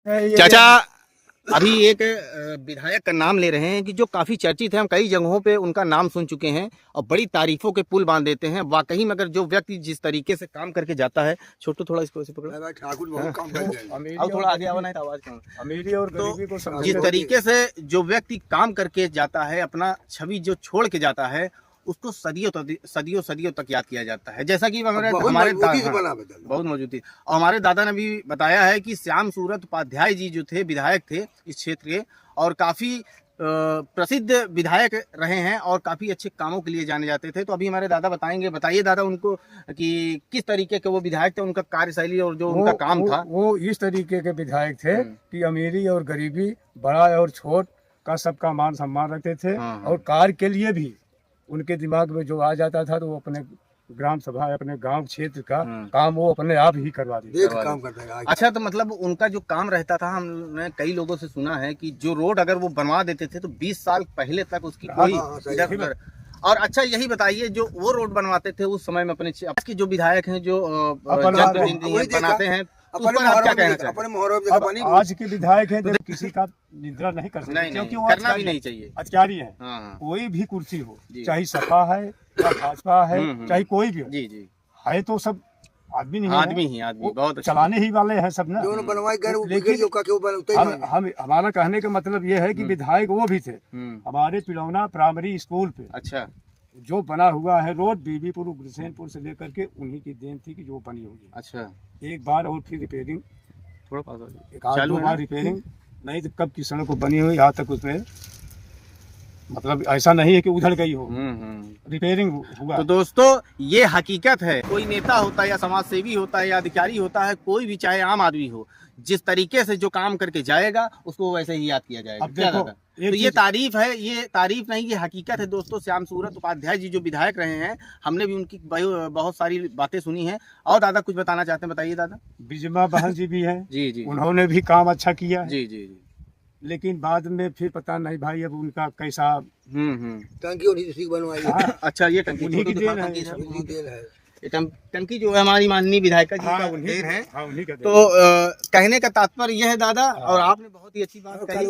चाचा अभी एक विधायक का नाम ले रहे हैं कि जो काफी चर्चित है, हम कई जगहों पे उनका नाम सुन चुके हैं और बड़ी तारीफों के पुल बांध देते हैं। वाकई में अगर जो व्यक्ति जिस तरीके से काम करके जाता है, छोटू थोड़ा इसको ऐसे पकड़ो, ठाकुर बहुत काम करते हैं। अब थोड़ा आगे आवा नहीं तो आवाज कम। अमीरी और गरीबी को तो जिस तरीके से जो व्यक्ति काम करके जाता है, अपना छवि जो छोड़ के जाता है, उसको सदियों तक याद किया जाता है। जैसा कि हमारे बहुत मौजूद थी और हमारे दादा ने भी बताया है कि श्याम सूरत उपाध्याय जी जो थे, विधायक थे इस क्षेत्र के और काफी प्रसिद्ध विधायक रहे हैं और काफी अच्छे कामों के लिए जाने जाते थे। तो अभी हमारे दादा बताएंगे। बताइए दादा उनको कि किस तरीके के वो विधायक थे, उनका कार्यशैली और जो उनका काम था। वो इस तरीके के विधायक थे कि अमीरी और गरीबी, बड़ा और छोट का सबका मान सम्मान रखते थे और कार्य के लिए भी उनके दिमाग में जो आ जाता था तो वो अपने ग्राम सभा, अपने गांव क्षेत्र का काम वो अपने आप ही करवा देते। अच्छा, तो मतलब उनका जो काम रहता था, हमने कई लोगों से सुना है कि जो रोड अगर वो बनवा देते थे तो 20 साल पहले तक उसकी कोई और अच्छा यही बताइए, जो वो रोड बनवाते थे उस समय में अपने आज के जो विधायक हैं जो बनाते हैं, आज के विधायक हैं किसी का निंदा नहीं कर सकते क्योंकि वो करना भी नहीं चाहिए। अधिकारी है, कोई भी कुर्सी हो, चाहे सपा है या भाजपा है, चाहे कोई भी हो, जी जी है तो सब आदमी नहीं आदमी बहुत चलाने ही वाले हैं सब ना। लेकिन हम हमारा कहने का मतलब ये है कि विधायक वो भी थे हमारे पिलौना प्राइमरी स्कूल पे। अच्छा, जो बना हुआ है रोड बीबीपुर गुरसैनपुर से लेकर के उन्हीं की देन थी कि जो बनी होगी। अच्छा, एक बार और फिर रिपेयरिंग थोड़ा पास एक आध दो बार रिपेयरिंग नहीं तो कब की सड़क को बनी हुई, यहाँ तक उसमें मतलब ऐसा नहीं है कि उधड़ गई हो, रिपेयरिंग हुआ। तो दोस्तों ये हकीकत है। कोई नेता होता है या समाज सेवी होता है या अधिकारी होता है, कोई भी चाहे आम आदमी हो, जिस तरीके से जो काम करके जाएगा उसको वैसे ही याद किया जाएगा। अब देखो, तो ये तारीफ है, ये तारीफ नहीं, ये हकीकत है दोस्तों। श्याम सूरत उपाध्याय जी जो विधायक रहे हैं, हमने भी उनकी बहुत सारी बातें सुनी हैं। और दादा कुछ बताना चाहते हैं, बताइए दादा। बिजमा बहन जी भी हैं जी जी, उन्होंने भी काम अच्छा किया है। जी जी जी, लेकिन बाद में फिर पता नहीं भाई अब उनका कैसा टंकी उन्हीं बनवाई। अच्छा, ये टंकी उन्हीं की देन है। टंकी जो है हमारी माननीय विधायका जी का देन है। तो कहने का तात्पर्य यह है दादा, और आपने बहुत ही अच्छी बात कही।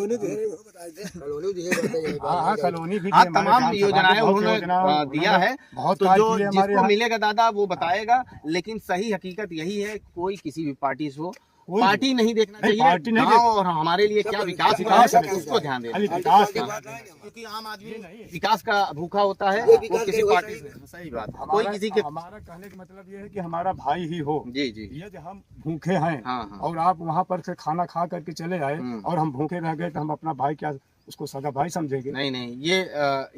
कॉलोनी भी तमाम योजनाएं उन्होंने दिया है, तो जो जिसको मिलेगा दादा वो बताएगा। लेकिन सही हकीकत यही है, कोई किसी भी पार्टी से हो, पार्टी नहीं देखना चाहिए, गाँव और हमारे लिए क्या विकास है उसको ध्यान देना। क्योंकि आम आदमी विकास का भूखा होता है, वो किसी पार्टी से। सही बात, कोई किसी के। हमारा कहने का मतलब ये है कि हमारा भाई ही हो। जी जी, यदि हम भूखे हैं और आप वहाँ पर से खाना खा करके चले आए और हम भूखे रह गए तो हम अपना भाई क्या उसको सगा भाई समझेंगे? नहीं नहीं,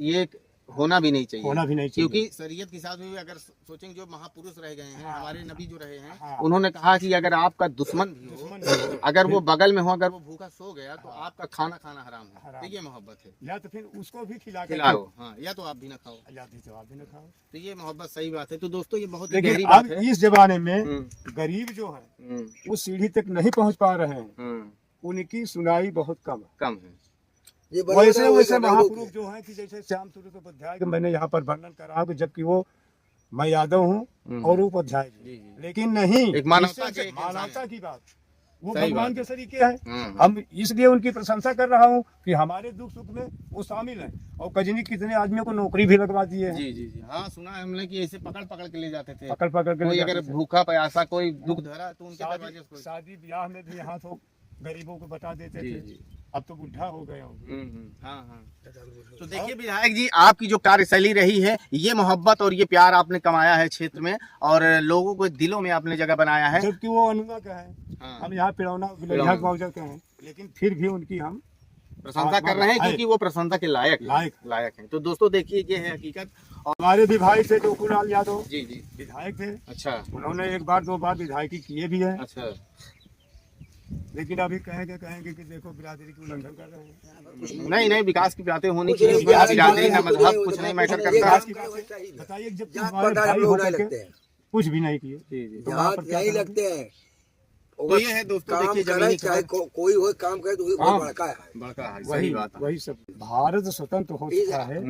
ये होना भी नहीं चाहिए, क्योंकि शरीयत के साथ में अगर सोचेंगे, जो महापुरुष रह गए हैं, हमारे नबी जो रहे हैं, उन्होंने कहा कि अगर आपका दुश्मन भी हो, अगर वो बगल में हो, अगर वो भूखा सो गया तो आपका खाना खाना हराम है। तो ये मोहब्बत है, या तो फिर उसको भी खिलाओ, हाँ, या तो आप भी ना खाओ, तो ये मोहब्बत। सही बात है। तो दोस्तों ये बहुत गहरी बात है। इस जमाने में गरीब जो है वो सीढ़ी तक नहीं पहुँच पा रहे हैं, उनकी सुनाई बहुत कम है। वैसे महापुरुष जो हैं कि जैसे श्याम सूरत उपाध्याय, मैंने यहाँ पर वर्णन करा कि जबकि वो मैं यादव हूँ और उपाध्याय जी, लेकिन नहीं, एक मानवता की बात, वो भगवान के तरीके हैं। हम इसलिए उनकी प्रशंसा कर रहा हूँ कि हमारे दुख सुख में वो शामिल है। और कजनी कितने आदमियों को नौकरी भी लगवा दी है। जी जी जी, हाँ, सुना है हमने कि ऐसे पकड़ के ले जाते थे, पकड़ के कोई अगर भूखा प्यासा कोई दुख धरा तो उनके शादी ब्याह में भी यहाँ तो गरीबों को बता देते थे। अब तो बुढ़ा हो गया हाँ। तो देखिए विधायक जी, आपकी जो कार्यशैली रही है, ये मोहब्बत और ये प्यार आपने कमाया है क्षेत्र में और लोगों को दिलों में आपने जगह बनाया है। जबकि वो अनुगा का है, हम यहाँ पिलौना मौजा के हैं, लेकिन फिर भी उनकी हम प्रशंसा कर रहे हैं क्योंकि वो प्रशंसा के लायक हैं। तो दोस्तों देखिए, ये है हकीकत। और हमारे भी भाई थे टोकूलाल यादव जी जी, विधायक थे। अच्छा, उन्होंने एक बार दो बार विधायकी किए भी है। अच्छा, लेकिन अभी कहेंगे कि देखो बिरादरी की उल्लंघन कर रहे हैं। नहीं, विकास की बातें होनी चाहिए, बिरादरी का मजहब कुछ नहीं मैटर करता। बताइए, जब हमारे भाई होकर के कुछ भी नहीं किए तो वहाँ पर क्या लगते हैं? तो ये है दोस्तों, देखिए जमीनी चाहे कोई हो काम करे तो बड़का है। सही बात, वही सब। भारत स्वतंत्र हो चुका है,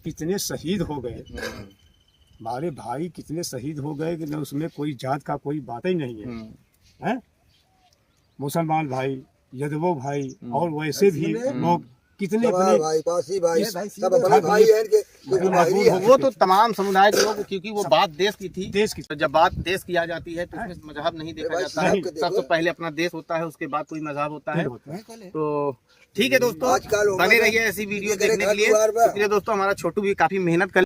कितने शहीद हो गए हमारे भाई, कितने शहीद हो गए कि न उसमें कोई जात का कोई बात ही नहीं है। मुसलमान भाई, यदवो भाई और वैसे भी लोग कितने सभा अपने भाई, पासी भाई, सब अपने भाई हैं इनके, क्योंकि भाई है। वो तो तमाम समुदाय के लोग, क्योंकि वो बात देश की थी। देश की तो जब बात देश की आ जाती है तो इसमें मजहब नहीं देखा जाता है। सबसे पहले अपना देश होता है, उसके बाद कोई मजहब होता है। तो ठीक है दोस्तों, आजकल बने रहिए ऐसी वीडियो देखने के लिए। इसलिए दोस्तों हमारा छोटू भी काफी मेहनत कर